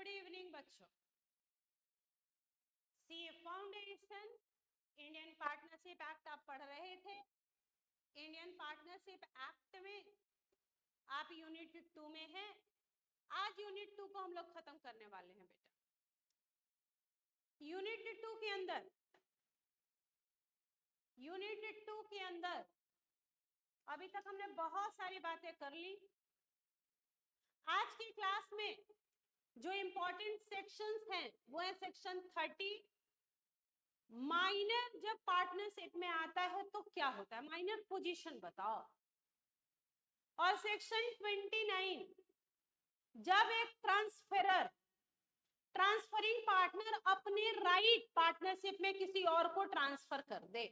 Good evening बच्चों। C foundation Indian partnership act आप पढ़ रहे थे। इंडियन पार्टनरशिप एक्ट में आप यूनिट 2 में हैं। आज यूनिट 2 को हम लोग खत्म करने वाले हैं बेटा। यूनिट 2 के अंदर अभी तक हमने बहुत सारी बातें कर ली। आज की क्लास में जो इंपॉर्टेंट सेक्शंस हैं वो है सेक्शन 30। माइनर जब पार्टनरशिप में आता है तो क्या होता है, माइनर पोजीशन बताओ। और सेक्शन 29 जब एक ट्रांसफरिंग पार्टनर अपने राइट पार्टनरशिप में किसी और को ट्रांसफर कर दे।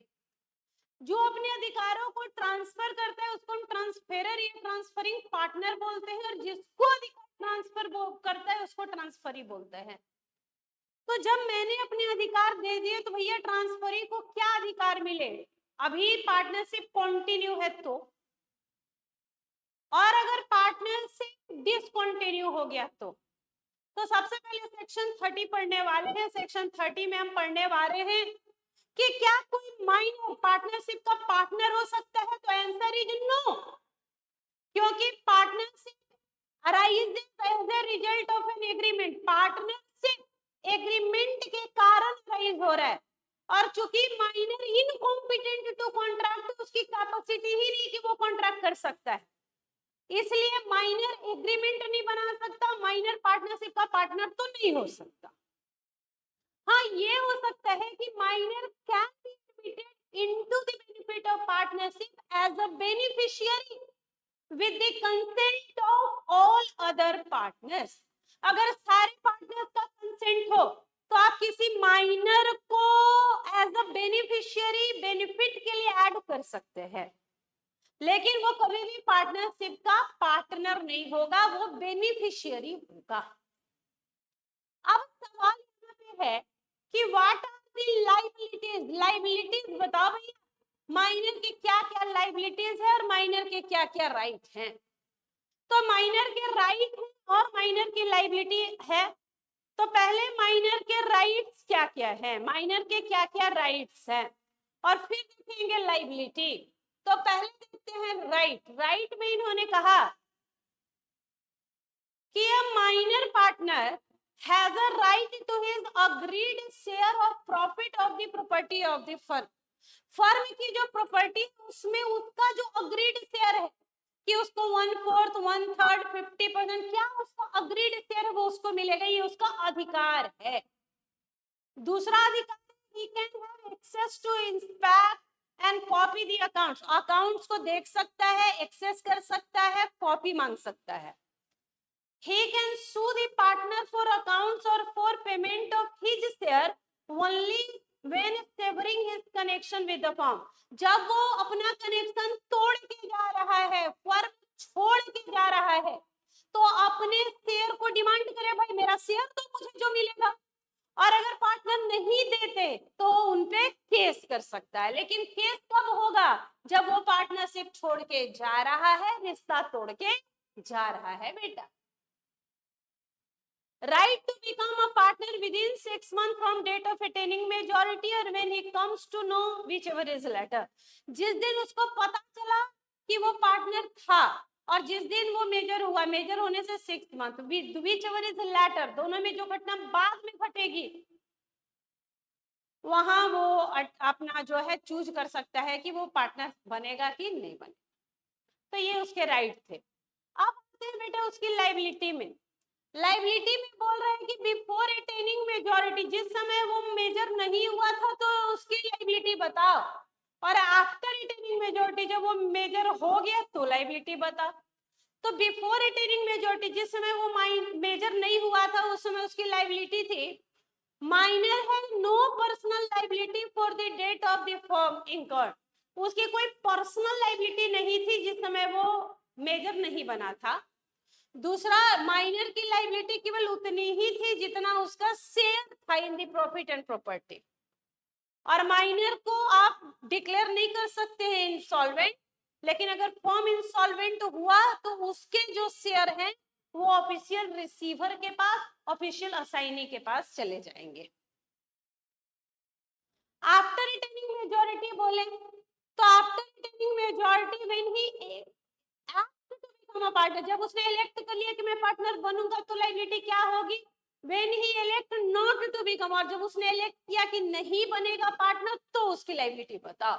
जो अपने अधिकारों को ट्रांसफर करता है उसको हम ट्रांसफेरर या ट्रांसफरिंग पार्टनर बोलते हैं, और जिसको अधिकार ट्रांसफर करता है उसको ट्रांसफरी बोलते हैं। तो जब मैंने अपने अधिकार दे दिए तो भैया ट्रांसफरी को क्या अधिकार मिले, अभी पार्टनरशिप कंटिन्यू है तो, और अगर पार्टनरशिप डिसकंटिन्यू हो गया तो सबसे पहले सेक्शन 30 पढ़ने वाले हैं। सेक्शन 30 में हम पढ़ने वाले हैं कि क्या कोई माइनर पार्टनरशिप का पार्टनर हो सकता है, तो आंसर इज नो, क्योंकि partnership arises as a result of an agreement. Partnership agreement के कारण अराइज हो रहा है, और चूंकि माइनर इनकॉम्पिटेंट टू कॉन्ट्रैक्ट, उसकी कैपेसिटी ही नहीं कि वो कॉन्ट्रैक्ट कर सकता है, इसलिए माइनर एग्रीमेंट नहीं बना सकता, माइनर पार्टनरशिप का पार्टनर तो नहीं हो सकता। हाँ, ये हो सकता है कि minor can be admitted into the benefit of partnership as a beneficiary with the consent of all other partners. अगर सारे पार्टनर्स का कंसेंट हो तो आप किसी माइनर को एज अ बेनिफिशियरी बेनिफिट के लिए ऐड कर सकते हैं, लेकिन वो कभी भी पार्टनरशिप का पार्टनर नहीं होगा, वो बेनिफिशियरी होगा। अब सवाल यहाँ पे है कि what are the liabilities. Liabilities बताओ भैया, माइनर के क्या क्या लायबिलिटीज है और माइनर के क्या क्या राइट हैं। तो माइनर के राइट है और माइनर की लायबिलिटी है। तो पहले माइनर के राइट्स क्या क्या है, माइनर के क्या क्या राइट्स हैं, और फिर देखेंगे लायबिलिटी। तो पहले देखते हैं राइट। राइट में इन्होंने कहा कि a minor partner has a right to his agreed share of profit of the property of the firm। Firm की जो प्रॉपर्टी उसमें उसका जो अग्रीड शेयर है कि उसको 1/4 1/3 50%, क्या उसका अग्रीड शेयर है वो उसको मिलेगा, ये उसका अधिकार है। दूसरा अधिकार, he can have access to inspect and copy the accounts। Accounts को देख सकता है, एक्सेस कर सकता है, कॉपी मांग सकता है। He can sue the partner for accounts or for payment of his share only when severing his connection with the firm। जब वो अपना कनेक्शन तोड़ के जा रहा है, फर्म छोड़ के जा रहा है, तो अपने शेयर को डिमांड करे, भाई मेरा शेयर तो मुझे जो मिलेगा। और अगर पार्टनर नहीं देते तो उनपे केस कर सकता है, लेकिन केस कब होगा, जब वो पार्टनरशिप छोड़ के जा रहा है, रिश्ता तोड़ के जा रहा है बेटा। Right to become a partner within 6 months from date of attaining majority or when he comes to know whichever is later। जिस दिन उसको पता चला कि वो पार्टनर था और जिस दिन वो मेजर हुआ, मेजर होने से 6 मंथ, whichever is later, दोनों में जो घटना बाद में घटेगी वहां वो अपना जो है चूज कर सकता है कि वो पार्टनर बनेगा कि नहीं बने। तो ये उसके राइट थे। अब आते हैं बेटा उसकी लायबिलिटी में। लायबिलिटी में बोल रहे हैं कि बिफोर अटेनिंग मेजॉरिटी, जिस समय वो मेजर नहीं हुआ था तो उसकी लायबिलिटी बताओ, और आफ्टर अटेनिंग मेजॉरिटी जब वो मेजर हो गया तो लायबिलिटी बता। तो बिफोर अटेनिंग मेजॉरिटी, जिस समय वो मेजर नहीं हुआ था उस समय उसकी लायबिलिटी थी, माइनर है no personal liability for the date of the firm incurred. उसकी कोई पर्सनल लायबिलिटी नहीं थी जिस समय वो मेजर नहीं बना था। दूसरा, माइनर की लायबिलिटी केवल उतनी ही थी जितना उसका शेयर था इन दी प्रॉफिट एंड प्रॉपर्टी, और माइनर को आप डिक्लेयर नहीं कर सकते हैं इंसॉल्वेंट, लेकिन अगर फर्म इंसॉल्वेंट हुआ तो उसके जो शेयर हैं वो ऑफिशियल रिसीवर के पास ऑफिशियल असाइनी के पास चले जाएंगे। आफ्टर रिटेनिंग मेजॉरिटी बोले तो after retaining majority when he act to become a partner, जब उसने इलेक्ट कर लिया कि मैं पार्टनर बनूंगा तो लायबिलिटी क्या होगी, when he elect not to become, और जब उसने इलेक्ट किया कि नहीं बनेगा पार्टनर तो उसकी लायबिलिटी बताओ।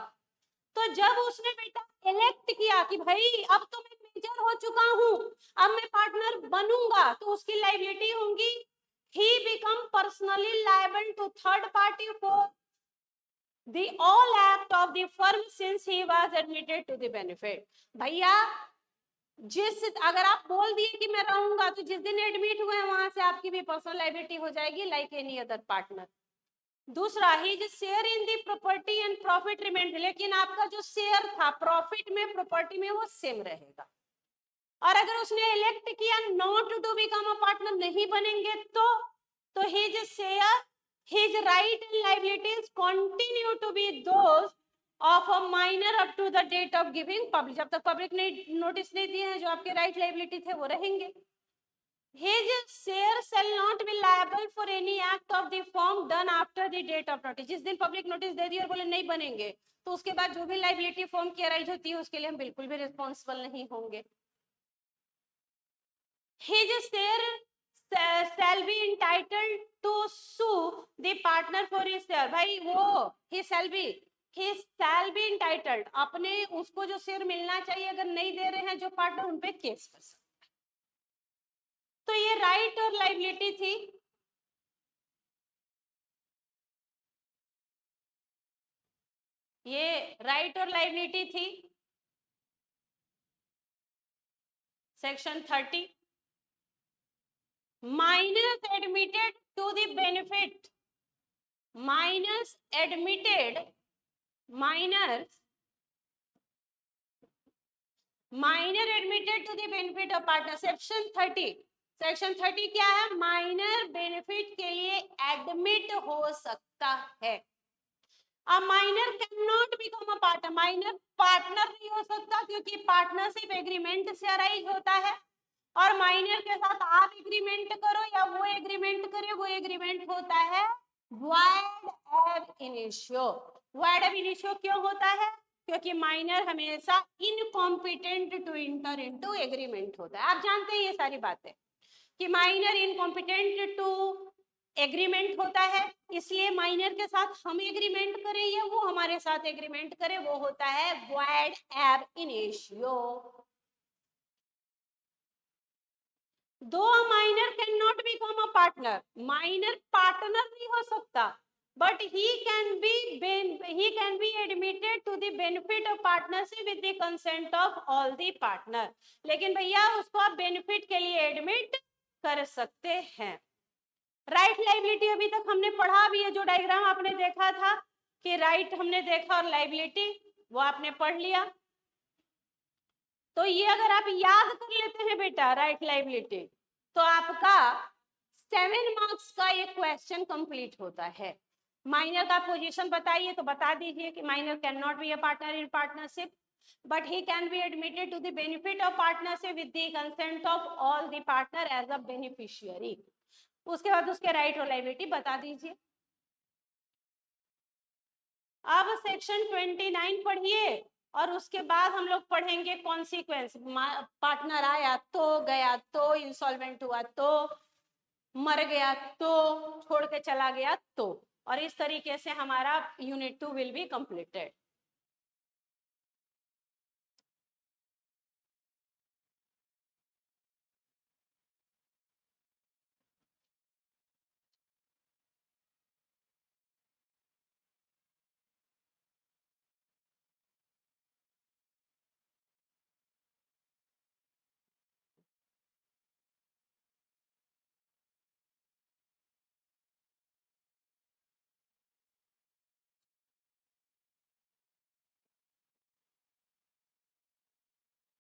तो जब उसने बेटा इलेक्ट किया कि भाई अब तो मैं मेजर हो चुका हूं, अब मैं पार्टनर बनूंगा, तो उसकी लायबिलिटी होगी he become personally liable to third party for the all act of the firm since he was admitted to the benefit। भैया जिस अगर आप बोल दिए कि मैं रहूंगा तो जिस दिन एडमिट हुए वहां से आपकी भी पर्सनल लायबिलिटी हो जाएगी लाइक एनी अदर पार्टनर। दूसरा ही जो share in the property and profit remained, लेकिन आपका जो शेयर था प्रॉफिट में प्रॉपर्टी में वो सेम रहेगा। और अगर उसने इलेक्ट किया not to become a partner, नहीं बनेंगे तो his share his right and liabilities continue to be those of a minor up to the date of giving public, जब तक पब्लिक ने नोटिस नहीं दिए हैं जो आपके राइट लायबिलिटी थे वो रहेंगे। His share shall not be liable for any act of the firm done after the date of notice। जिस दिन पब्लिक नोटिस दे दी और बोले नहीं बनेंगे तो उसके बाद जो भी लायबिलिटी फर्म की अराइज होती है उसके लिए हम बिल्कुल भी रिस्पॉन्सिबल नहीं होंगे। His share shall be entitled to sue the partner for his share। भाई वो he shall be entitled, अपने उसको जो शेयर मिलना चाहिए अगर नहीं दे रहे हैं जो पार्टनर उन पे केस कर सकते। तो ये राइट और लायबिलिटी थी। ये राइट और लायबिलिटी थी section 30। Minus admitted to the benefit, minus admitted minor admitted to the benefit of partner. Section 30 क्या है, माइनर बेनिफिट के लिए एडमिट हो सकता है। अब minor can not become a partner, minor partner नहीं हो सकता क्योंकि पार्टनरशिप एग्रीमेंट से अराइज होता है, और माइनर के साथ आप एग्रीमेंट करो या वो एग्रीमेंट करे, वो एग्रीमेंट होता है void ab initio. Void ab initio क्यों होता है, क्योंकि माइनर हमेशा incompetent to enter into agreement होता है। आप जानते हैं ये सारी बातें कि माइनर इनकॉम्पिटेंट टू एग्रीमेंट होता है, इसलिए माइनर के साथ हम एग्रीमेंट करें या वो हमारे साथ एग्रीमेंट करे वो होता है वॉइड एब इनिशियो। दो minor can not become a partner, minor partner नहीं हो सकता, but he can be admitted to the benefit of partnership with the consent of all the partner। लेकिन भैया उसको आप बेनिफिट के लिए एडमिट कर सकते हैं। राइट लायबिलिटी अभी तक हमने पढ़ा भी है, जो डायग्राम आपने देखा था कि राइट हमने देखा और लायबिलिटी वो आपने पढ़ लिया। तो ये अगर आप याद कर लेते हैं बेटा राइट लायबिलिटी तो आपका 7 मार्क्स का ये क्वेश्चन कंप्लीट होता है। माइनर का पोजीशन बताइए तो बता दीजिए कि minor can not be a partner in partnership but he can be admitted to the benefit of partnership with the consent of all the partner as a beneficiary। उसके बाद उसके राइट और लायबिलिटी बता दीजिए। अब सेक्शन 29 पढ़िए और उसके बाद हम लोग पढ़ेंगे कॉन्सिक्वेंस। पार्टनर आया तो गया तो इंसॉल्वेंट हुआ तो मर गया तो छोड़ के चला गया तो, और इस तरीके से हमारा unit 2 will be completed.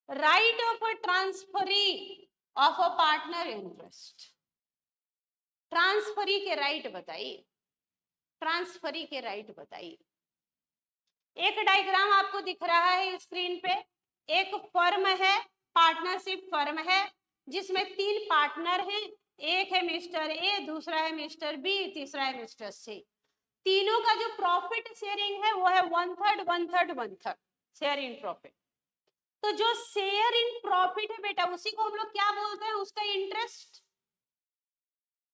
Right of a transferee of a partner interest. Transferee के राइट बताइए, ट्रांसफरी के राइट बताइए। एक डायग्राम आपको दिख रहा है स्क्रीन पे, एक फर्म है, पार्टनरशिप फर्म है जिसमें 3 पार्टनर हैं, एक है मिस्टर ए, दूसरा है मिस्टर बी, तीसरा है मिस्टर सी। तीनों का जो प्रॉफिट शेयरिंग है वो है 1/3 1/3 1/3 शेयर इन प्रॉफिट। तो जो शेयर इन प्रॉफिट है बेटा उसी को हम लोग क्या बोलते हैं, उसका इंटरेस्ट।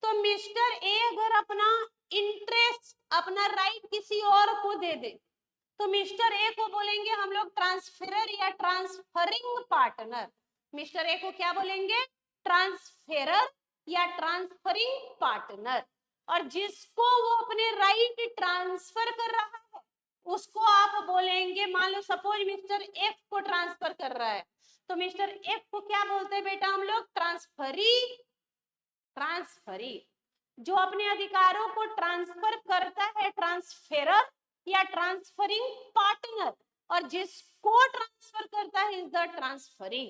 तो मिस्टर ए अगर अपना इंटरेस्ट, अपना राइट किसी और को दे दे तो मिस्टर ए को बोलेंगे हम लोग ट्रांसफरर या ट्रांसफरिंग पार्टनर। मिस्टर ए को क्या बोलेंगे, ट्रांसफरर या ट्रांसफरिंग पार्टनर। और जिसको वो अपने राइट ट्रांसफर कर रहा है उसको आप बोलेंगे, मान लो सपोज मिस्टर एफ को ट्रांसफर कर रहा है तो मिस्टर एफ को क्या बोलते हैं बेटा हम लोग, ट्रांसफरी। ट्रांसफरी जो अपने अधिकारों को ट्रांसफर करता है, ट्रांसफेरर या ट्रांसफरिंग पार्टनर, और जिसको ट्रांसफर करता है is the transferee.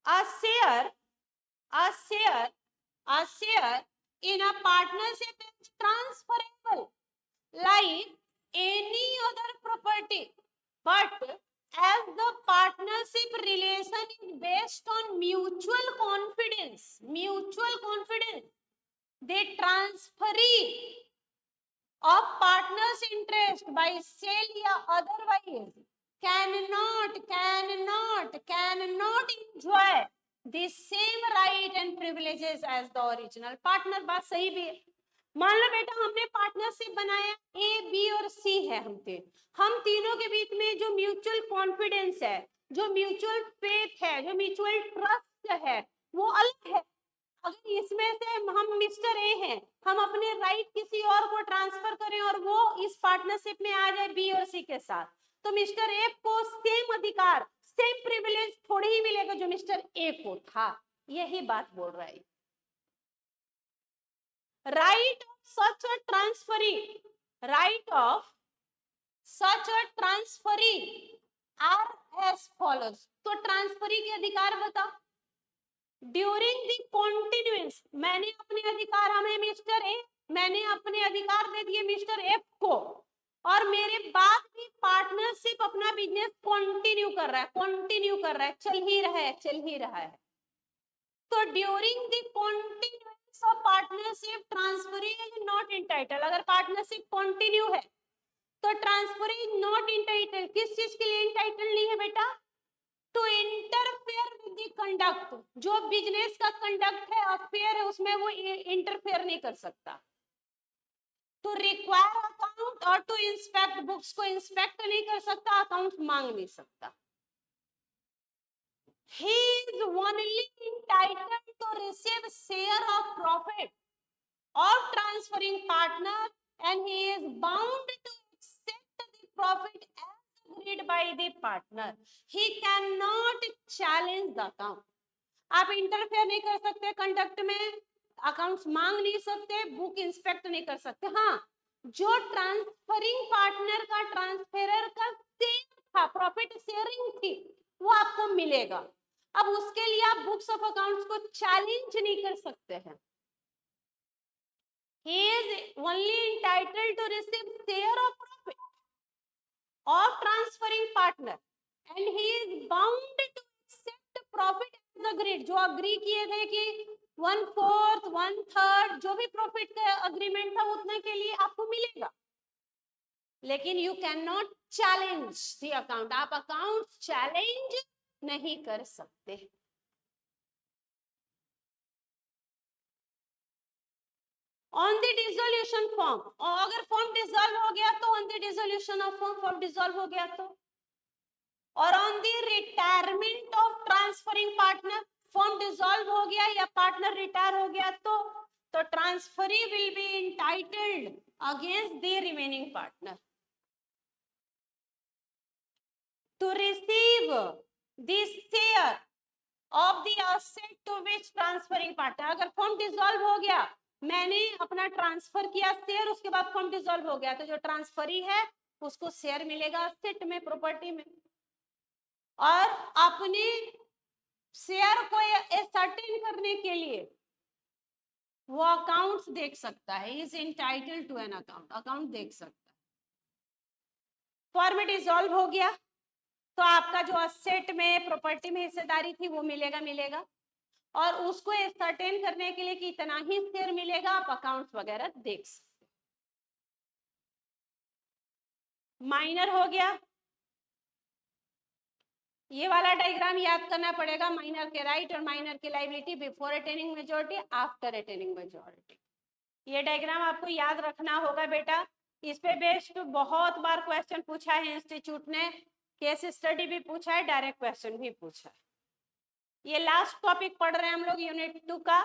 A share in a partnership is transferable like any other property, but as the partnership relation is based on mutual confidence, the transferee of partners interest by sale या otherwise cannot enjoy the same right and privileges as the original partner। बात सही भी है। मान लो बेटा हमने partnership बनाया, A B और सी है, हम तीनों के बीच में जो म्यूचुअल कॉन्फिडेंस है, जो म्यूचुअल फेथ है, जो म्यूचुअल ट्रस्ट है वो अलग है। अगर इसमें से हम मिस्टर ए हैं, हम अपने राइट किसी और को ट्रांसफर करें और वो इस पार्टनरशिप में आ जाए बी और सी के साथ, तो मिस्टर ए को सेम अधिकार, सेम प्रिविलेज थोड़ी ही मिलेगा जो मिस्टर ए को था। यही बात बोल रहा है। Right of such a transferee are as follows. तो ट्रांसफरी के अधिकार बताओ। ड्यूरिंग द कॉन्टिन्यूएंस, मैंने अपने अधिकार, हमें मिस्टर ए, मैंने अपने अधिकार दे दिए मिस्टर एफ को, और मेरे बाद भी पार्टनरशिप अपना बिजनेस कंटिन्यू कर रहा है, चल ही रहा है। तो during the continuance of partnership transferee is not entitle. अगर पार्टनरशिप कंटिन्यू है तो ट्रांसफरी इज नॉट इंटाइटल। किस चीज के लिए इंटाइटल नहीं है बेटा, to interfere with the conduct. जो बिजनेस का कंडक्ट है, अफेयर है, उसमें वो इंटरफेयर नहीं कर सकता। टू रिक्वायर अकाउंट और टू इंस्पेक्ट बुक्स को इंस्पेक्ट नहीं कर सकता, अकाउंट मांग नहीं सकता। He is only entitled to receive share of profit of transferring partner and he is bound to accept the profit as agreed by the partner. He cannot challenge the account. आप interfere नहीं कर सकते conduct में, accounts मांग नहीं सकते, book inspect नहीं कर सकते। हाँ, जो ट्रांसफरिंग पार्टनर का ट्रांसफेरर का सेम था, प्रॉफिट शेयरिंग थी, वो आपको मिलेगा। अब उसके लिए आप बुक्स ऑफ अकाउंट्स को चैलेंज नहीं कर सकते हैं। He is only entitled to receive share of profit of transferring partner and he is bound to accept profit as agreed। जो अग्री किए थे कि 1/4 1/3 जो भी प्रॉफिट का अग्रीमेंट था उतने के लिए आपको मिलेगा, लेकिन you can not challenge the account. आप अकाउंट चैलेंज नहीं कर सकते। ऑन द डिसोल्यूशन फॉर्म, और अगर फॉर्म डिसॉल्व हो गया तो on the dissolution of form dissolve हो गया तो, और on the retirement of transferring partner, form dissolve हो गया या पार्टनर रिटायर हो गया तो transferee will be entitled against the remaining partner to receive this share of the asset to which transferring partner. अगर फॉर्म डिसॉल्व हो गया, मैंने अपना ट्रांसफर किया शेयर, उसके बाद फॉर्म डिसॉल्व हो गया, तो जो ट्रांसफरी है उसको शेयर मिलेगा एसेट में, प्रॉपर्टी में, और अपने शेयर को एसर्टेन करने के लिए वो अकाउंट्स देख सकता है। Is entitled to an account, account देख सकता है। फॉर्म डिसॉल्व हो गया तो आपका जो एसेट में, प्रॉपर्टी में हिस्सेदारी थी वो मिलेगा। और उसको सर्टेन करने के लिए कि इतना ही शेयर मिलेगा, आप अकाउंट्स वगैरह देख सकते। माइनर हो गया, ये वाला डायग्राम याद करना पड़ेगा, माइनर के राइट और माइनर की liability before attaining majority, after attaining majority. ये डायग्राम आपको याद रखना होगा बेटा, इस पे बेस्ड बहुत बार क्वेश्चन पूछा है इंस्टीट्यूट ने, केस स्टडी भी पूछा है, डायरेक्ट क्वेश्चन भी पूछा है। ये लास्ट टॉपिक पढ़ रहे हैं हम लोग यूनिट 2 का।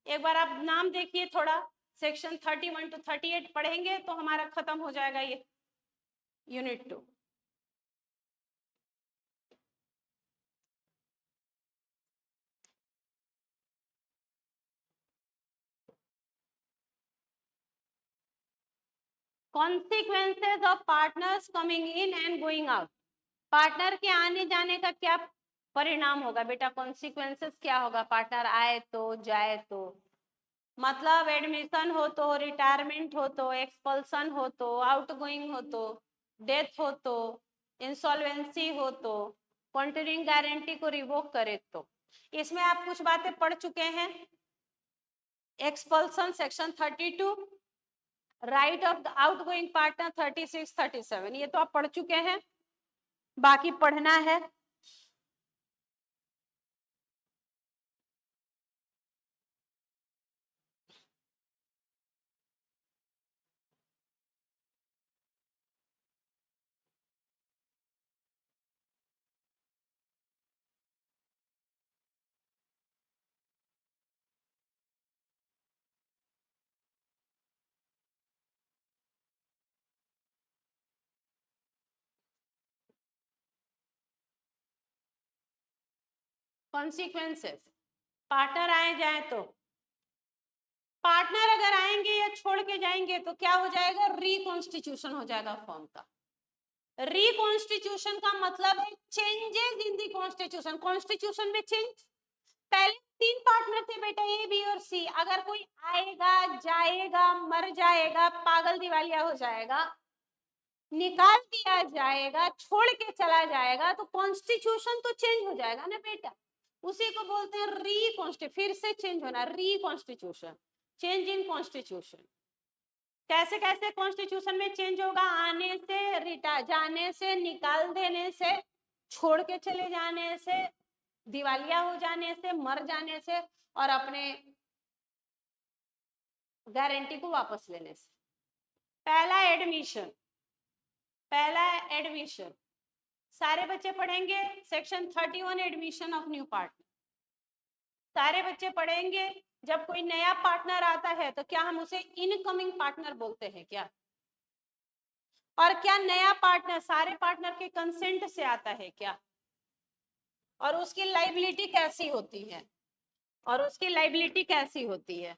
एक बार आप नाम देखिए थोड़ा, सेक्शन 31 to 38 पढ़ेंगे तो हमारा खत्म हो जाएगा ये unit 2। Consequences of partners coming in and going out, partner के आने जाने का क्या परिणाम होगा बेटा, कॉन्सिक्वेंसेस क्या होगा, पार्टनर आए तो जाए तो, मतलब एडमिशन हो तो, रिटायरमेंट हो तो, एक्सपल्सन हो तो, आउटगोइंग हो तो, डेथ हो तो, इंसॉल्वेंसी हो तो, कॉन्ट्रीइंग गारंटी को रिवोक करे तो। इसमें आप कुछ बातें पढ़ चुके हैं, expulsion section 32, right of the outgoing partner 36, 37, ये तो आप पढ़ चुके हैं, बाकी पढ़ना है। कॉन्सिक्वेंसेस, पार्टनर आए जाए तो, पार्टनर अगर आएंगे या छोड़ के जाएंगे तो क्या हो जाएगा, रिकॉन्स्टिट्यूशन हो जाएगा फॉर्म का। रिकॉन्स्टिट्यूशन का मतलब है changes in the constitution, constitution में चेंज। पहले 3 पार्टनर थे बेटा, ए बी और सी, अगर कोई आएगा जाएगा मर जाएगा पागल दिवालिया हो जाएगा निकाल दिया जाएगा छोड़ के चला जाएगा तो कॉन्स्टिट्यूशन तो चेंज हो जाएगा ना बेटा, उसी को बोलते हैं रिकॉन्स्टिट्यूशन, फिर से चेंज होना, रिकॉन्स्टिट्यूशन, चेंज इन कॉन्स्टिट्यूशन। कैसे कैसे कॉन्स्टिट्यूशन में चेंज होगा, आने से, जाने से, निकाल देने से, छोड़ के चले जाने से, दिवालिया हो जाने से, मर जाने से, और अपने गारंटी को वापस लेने से। पहला एडमिशन, पहला एडमिशन, सारे बच्चे पढ़ेंगे section 31 admission of new partner, सारे बच्चे पढ़ेंगे। जब कोई नया पार्टनर आता है तो क्या हम उसे इनकमिंग पार्टनर बोलते हैं क्या, और क्या नया पार्टनर सारे पार्टनर के कंसेंट से आता है क्या, और उसकी लाइबिलिटी कैसी होती है, और उसकी लाइबिलिटी कैसी होती है।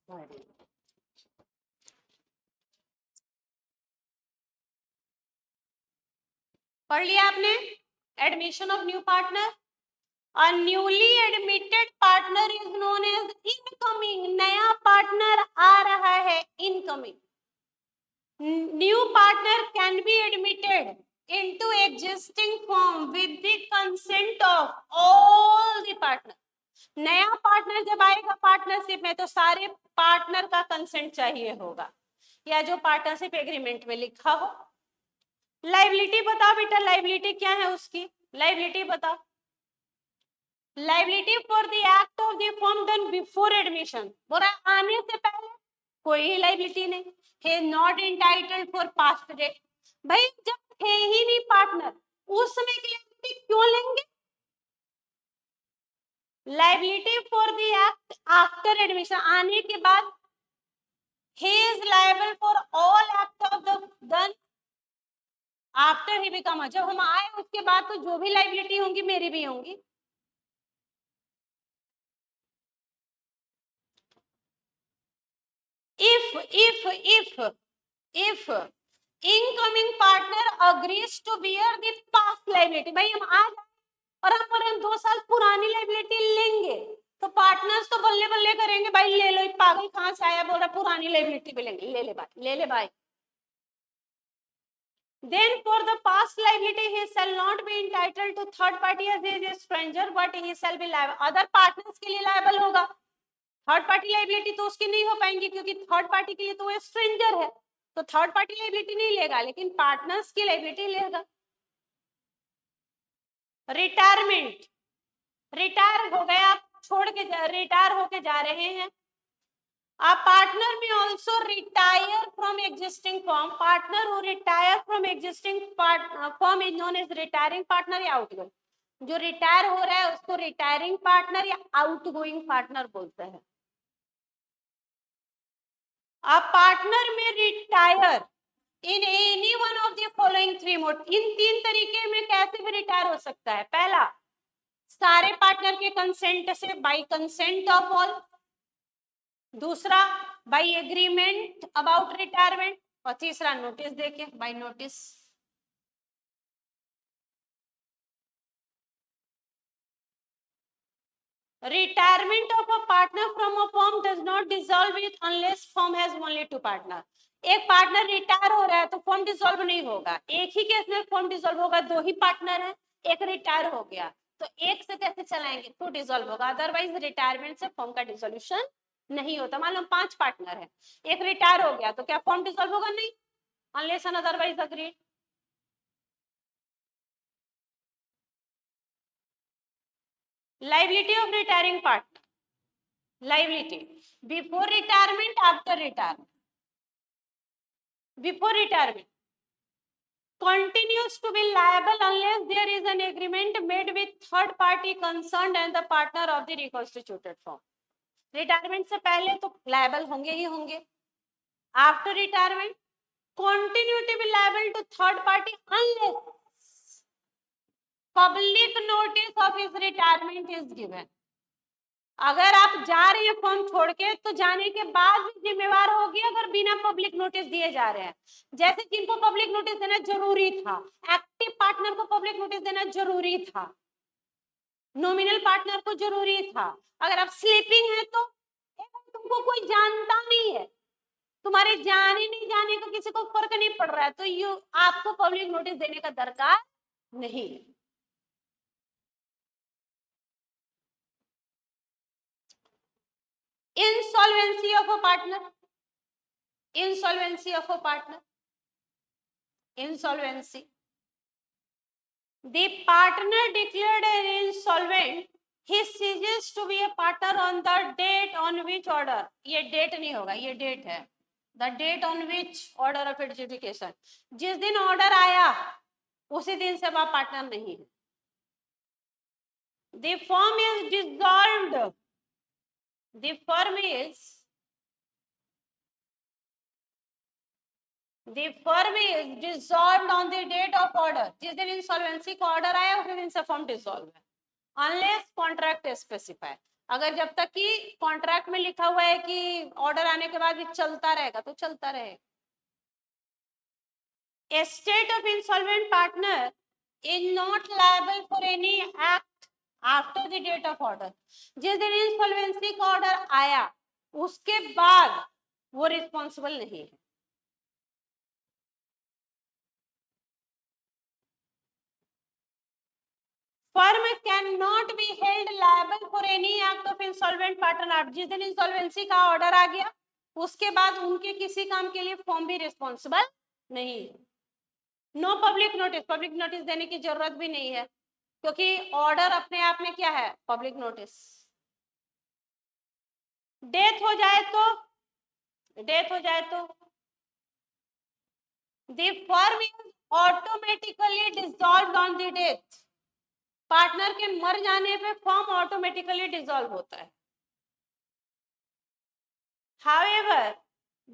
पढ़ लिया आपने? Admission of new partner, a newly admitted partner is known as incoming. नया पार्टनर आ रहा है, incoming. New partner can be admitted into existing firm with the consent of all the partner। नया पार्टनर जब आएगा पार्टनरशिप में तो सारे पार्टनर का कंसेंट चाहिए होगा, या जो पार्टनरशिप एग्रीमेंट में लिखा हो। लाइबिलिटी बताओ बेटा, लाइबिलिटी क्या है उसकी? लाइबिलिटी बताओ। Liability for the act of the firm done before admission, बोला आने से पहले कोई लाइबिलिटी नहीं। he is not entitled for past debt। भाई जब थे ही नहीं पार्टनर, उस समय की लाइबिलिटी क्यों लेंगे? Liability for the act after admission, आने के बाद he is liable for all act of the done after he become। जब हम आए उसके बाद तो जो भी लाइबिलिटी होंगी मेरी भी होंगी। if incoming partner agrees to bear the past liability, भाई हम आज और हम 2 साल पुरानी लाइबिलिटी लेंगे तो पार्टनर्स तो बल्ले बल्ले करेंगे, भाई ले लो, पागल कहां से आया, बोल रहा पुरानी लाइबिलिटी भी लेंगे, ले ले भाई, ले ले भाई। Then for the past liability he shall not be entitled to third party as he is a stranger, but he shall be liable। Other partners के लिए लायबल होगा, थर्ड पार्टी लाइबिलिटी तो उसकी नहीं हो पाएंगी क्योंकि थर्ड पार्टी के लिए तो वो स्ट्रेंजर है, तो थर्ड पार्टी लाइबिलिटी नहीं लेगा, लेकिन पार्टनर्स की लाइबिलिटी लेगा। रिटायरमेंट, रिटायर हो गए आप, छोड़ के रिटायर होके जा रहे हैं। A partner may also retire from existing firm। Partner who retire from existing firm is known as retiring partner या outgoing। जो रिटायर हो रहा है उसको रिटायरिंग पार्टनर या आउटगोइंग पार्टनर बोलते हैं। A partner may retire in any one of the following 3 mode. इन 3 तरीके में कैसे भी रिटायर हो सकता है। पहला, सारे पार्टनर के कंसेंट से, बाय कंसेंट ऑफ ऑल। दूसरा, बाय एग्रीमेंट अबाउट रिटायरमेंट। और तीसरा, नोटिस देके, by notice. Retirement of a partner from a firm does not dissolve it unless firm has only 2 partner. एक पार्टनर रिटायर हो रहा है तो फर्म डिसॉल्व नहीं होगा। एक ही केस में फर्म डिसॉल्व होगा, 2 ही पार्टनर है, एक रिटायर हो गया तो एक से कैसे चलाएंगे, तो डिसॉल्व होगा। अदरवाइज रिटायरमेंट से फर्म का डिसोल्यूशन नहीं होता। मान लो 5 पार्टनर है, एक रिटायर हो गया तो क्या फर्म डिसॉल्व होगा? नहीं, unless and otherwise agreed. Liability of retiring partner, liability before retirement, after retirement. Before retirement continues to be liable unless there is an agreement made with third party concerned and the partner of the reconstituted firm। रिटायरमेंट से पहले तो liable होंगे ही होंगे। After retirement continue to be liable to third party unless public notice of his retirement is given. अगर आप जा रहे हैं फर्म छोड़ के तो जाने के बाद भी जिम्मेवार होगी अगर बिना पब्लिक नोटिस दिए जा रहे हैं। जैसे जिनको पब्लिक नोटिस देना जरूरी था, एक्टिव पार्टनर को पब्लिक नोटिस देना जरूरी था, नॉमिनल पार्टनर को जरूरी था। अगर आप स्लीपिंग है तो तुमको कोई जानता नहीं है, तुम्हारे जाने नहीं जाने का किसी को फर्क नहीं पड़ रहा है, तो आपको पब्लिक नोटिस देने का दरकार नहीं है। Insolvency of a partner, insolvency of a partner, insolvency। The partner declared an insolvent, he ceases to be a partner on the date on which order, ये डेट नहीं होगा, ये डेट है, the date on which order of adjudication, जिस दिन order आया उसी दिन से वह पार्टनर नहीं है। The firm is dissolved, the firm is dissolved on the date of order। जिस दिन इंसॉल्वेंसी का ऑर्डर आया उसी दिन से फर्म डिसॉल्व है, अनलेस कॉन्ट्रैक्ट स्पेसिफाई। अगर जब तक कि कॉन्ट्रैक्ट में लिखा हुआ है कि ऑर्डर आने के बाद भी चलता रहेगा तो चलता रहेगा। A state of insolvent partner is not liable for any act after the date of order. जिस दिन इंसॉल्वेंसी का ऑर्डर आया उसके बाद वो रिस्पॉन्सिबल नहीं है। Firm can not be held liable for any act of insolvent partner. जिस दिन इंसॉल्वेंसी का ऑर्डर आ गया उसके बाद उनके किसी काम के लिए फर्म भी रिस्पॉन्सिबल नहीं है। No public notice, public notice देने की जरूरत भी नहीं है क्योंकि ऑर्डर अपने आप में क्या है, पब्लिक नोटिस। डेथ हो जाए तो the firm is automatically dissolved on the death. Partner के मर जाने पे फर्म ऑटोमेटिकली डिसॉल्व होता है। However,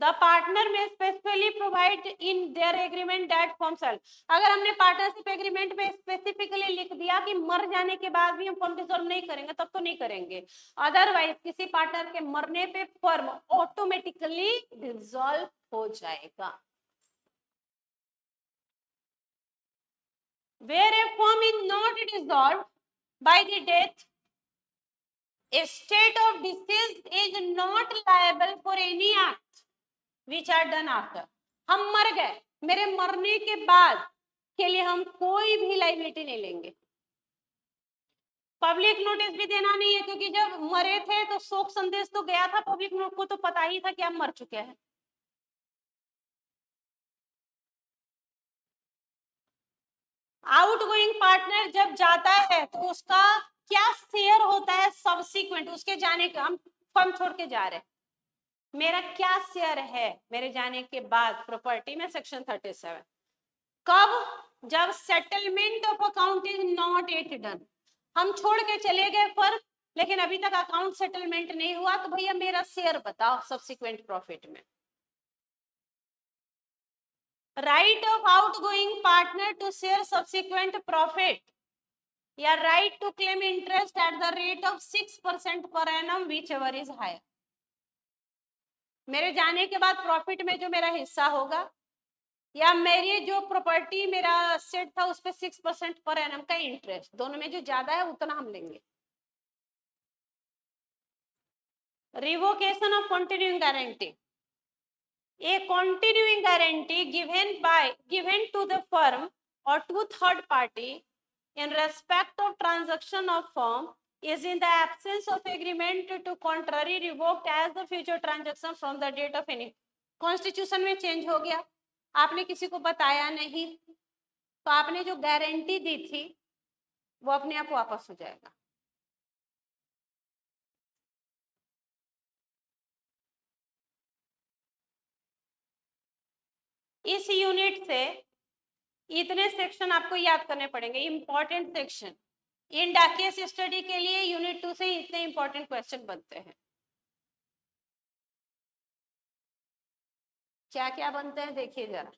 the partner may specifically provide in their agreement that firm shall। अगर हमने पार्टनरशिप एग्रीमेंट में स्पेसिफिकली लिख दिया कि मर जाने के बाद भी हम फर्म डिसॉल्व नहीं करेंगे तब तो नहीं करेंगे। अदरवाइज किसी पार्टनर के मरने पे फर्म ऑटोमेटिकली डिसॉल्व हो जाएगा। Where a firm is not dissolved by the death, a state of deceased is not liable for any act which are done after। हम मर गए, मेरे मरने के बाद के लिए हम कोई भी लाइबिलिटी नहीं लेंगे। पब्लिक नोटिस भी देना नहीं है क्योंकि जब मरे थे तो शोक संदेश तो गया था, पब्लिक नोट को तो पता ही था कि हम मर चुके हैं। आउटगोइंग पार्टनर जब जाता है तो उसका क्या शेयर होता है सब्सिक्वेंट उसके जाने का। हम फर्म छोड़ के जा रहे हैं, मेरा क्या शेयर है मेरे जाने के बाद प्रॉपर्टी में, सेक्शन 37। कब? जब settlement of account is not at done. हम छोड़ के चले गए फर्म लेकिन अभी तक अकाउंट सेटलमेंट नहीं हुआ तो भैया मेरा शेयर बताओ सब्सिक्वेंट प्रॉफिट में। Right of outgoing partner to share subsequent profit या right to claim interest at the rate of 6% per annum whichever is higher. मेरे जाने के बाद प्रॉफिट में जो मेरा हिस्सा होगा या मेरी जो प्रॉपर्टी मेरा सेट था उस पर 6% पर एनम का इंटरेस्ट, दोनों में जो ज्यादा है उतना हम लेंगे। Revocation of continuing guarantee, a continuing guarantee given to the firm or to third party in respect of transaction of firm is in the absence of agreement to contrary revoked as the future transaction from the date of any। Constitution में change हो गया, आपने किसी को बताया नहीं तो आपने जो गारंटी दी थी वो अपने आप वापस हो जाएगा। इस यूनिट से इतने सेक्शन आपको याद करने पड़ेंगे, इंपॉर्टेंट सेक्शन। इन डाकियस स्टडी के लिए यूनिट 2 से इतने इंपॉर्टेंट क्वेश्चन बनते हैं। क्या क्या बनते हैं देखिए जरा।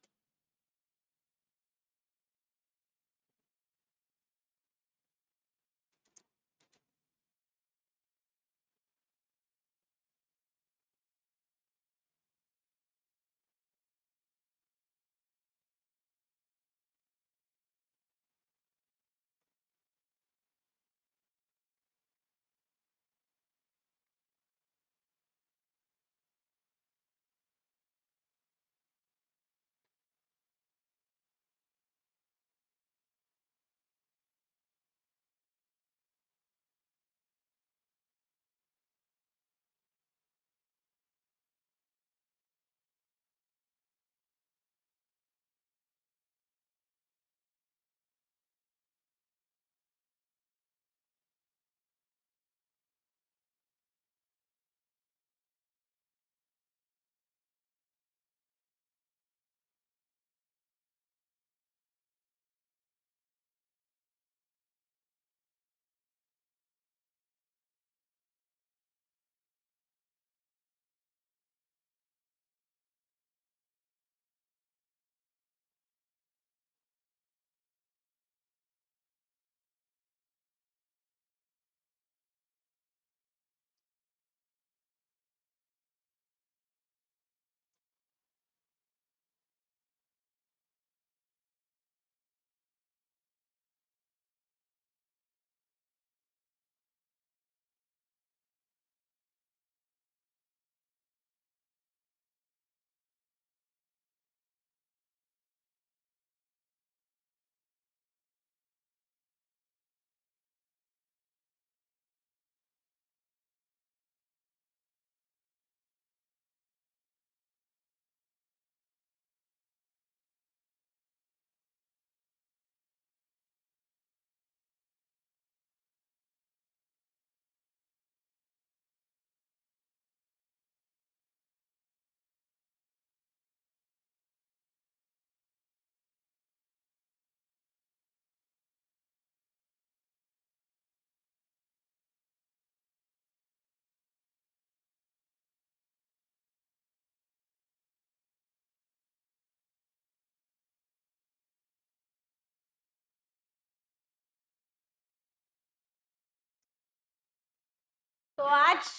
तो आज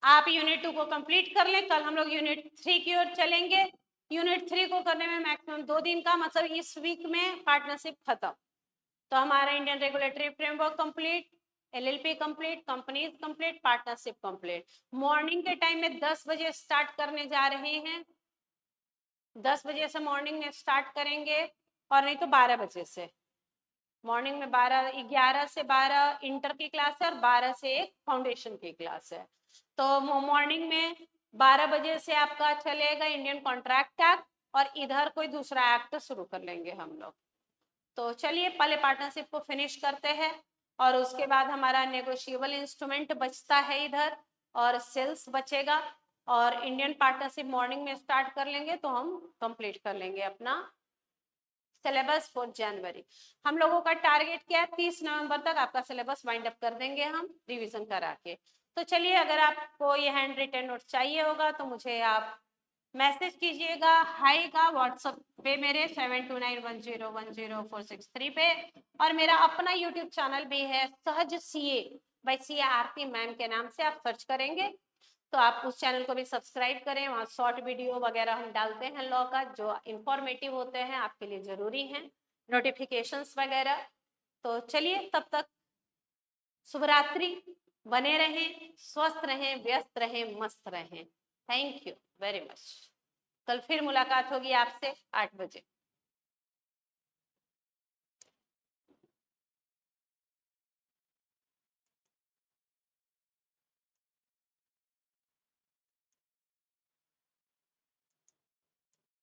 आप यूनिट 2 को कंप्लीट कर लें, कल हम लोग यूनिट 3 की ओर चलेंगे। यूनिट 3 को करने में मैक्सिमम 2 दिन का, मतलब इस वीक में पार्टनरशिप खत्म। तो हमारा Indian regulatory framework complete, LLP complete, companies complete, partnership complete. Morning के टाइम में 10 बजे स्टार्ट करने जा रहे हैं, 10 बजे से मॉर्निंग में स्टार्ट करेंगे, और नहीं तो 12 बजे से। मॉर्निंग में 11 से 12 इंटर की क्लास है और 12 से एक फाउंडेशन की क्लास है। तो मॉर्निंग में 12 बजे से आपका चलेगा इंडियन कॉन्ट्रैक्ट एक्ट, और इधर कोई दूसरा एक्ट शुरू कर लेंगे हम लोग। तो चलिए पहले पार्टनरशिप को फिनिश करते हैं, और उसके बाद हमारा नेगोशिएबल इंस्ट्रूमेंट बचता है इधर, और सेल्स बचेगा, और इंडियन पार्टनरशिप मॉर्निंग में स्टार्ट कर लेंगे तो हम कंप्लीट कर लेंगे अपना सिलेबस फॉर जनवरी। हम लोगों का टारगेट क्या है, 30 नवंबर तक आपका सिलेबस वाइंड अप कर देंगे हम रिवीजन करा के। तो चलिए, अगर आपको ये हैंड रिटन नोट चाहिए होगा तो मुझे आप मैसेज कीजिएगा, हाई का व्हाट्सएप पे मेरे 7291010463 पे, और मेरा अपना यूट्यूब चैनल भी है सहज सीए बाय सीए आरती मैम के नाम से, आप सर्च करेंगे तो आप उस चैनल को भी सब्सक्राइब करें। वहाँ शॉर्ट वीडियो वगैरह हम डालते हैं लॉ का, जो इंफॉर्मेटिव होते हैं, आपके लिए जरूरी हैं, नोटिफिकेशंस वगैरह। तो चलिए तब तक शुभ रात्रि, बने रहें, स्वस्थ रहें, व्यस्त रहें, मस्त रहें। Thank you very much. कल फिर मुलाकात होगी आपसे 8 बजे।